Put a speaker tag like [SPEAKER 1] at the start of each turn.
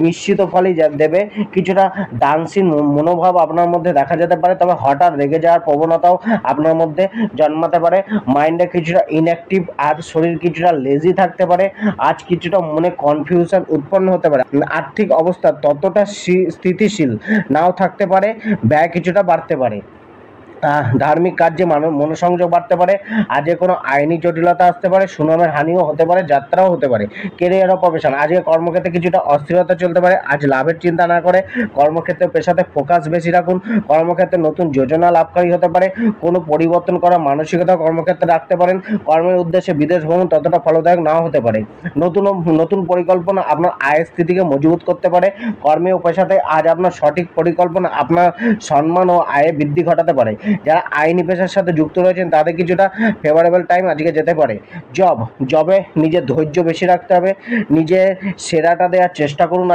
[SPEAKER 1] মিশ্রিত ফলই দেবে। কিছুটা ডান্সিং মনোভাব আপনার মধ্যে দেখা যেতে পারে, তবে হঠাৎ রেগে যাওয়ার প্রবণতাও আপনার মধ্যে জন্মাতে পারে। মাইন্ডে কিছুটা ইনঅ্যাক্টিভ আর শরীর কিছুটা লেজি থাকতে পারে। আজ কিছুটা মনে কনফিউশন উৎপন্ন হতে পারে। আর্থিক অবস্থা ততটা স্থিতিশীল নাও থাকতে পারে, ব্যয় কিছুটা বাড়তে পারে। ধার্মিক কার্যে মনোসংযোগ বাড়তে পারে। আজকে কোনো আইনি জটিলতা আসতে পারে, সুনামের হানিও হতে পারে, যাত্রাও হতে পারে। কেরিয়ার ও প্রফেশন, আজকে কর্মক্ষেত্রে কিছুটা অস্থিরতা চলতে পারে। আজ লাভের চিন্তা না করে কর্মক্ষেত্রে পেশাতে ফোকাস বেশি রাখুন। কর্মক্ষেত্রে নতুন যোজনা লাভকারী হতে পারে। কোনো পরিবর্তন করার মানসিকতা কর্মক্ষেত্রে রাখতে পারেন। কর্মের উদ্দেশ্যে বিদেশ ভ্রমণ ততটা ফলদায়ক নাও হতে পারে। নতুন পরিকল্পনা আপনার আয়ের স্থিতিকে মজবুত করতে পারে। কর্মে ও পেশাতে আজ আপনার সঠিক পরিকল্পনা আপনার সম্মান ও আয়ে বৃদ্ধি ঘটাতে পারে। যারা আইনি পেশার সাথে যুক্ত রয়েছেন তাদের কিছুটা ফেভারেবল টাইম আজকে যেতে পারে। জবে নিজের ধৈর্য বেশি রাখতে হবে, নিজের সেরাটা দেওয়ার চেষ্টা করুন।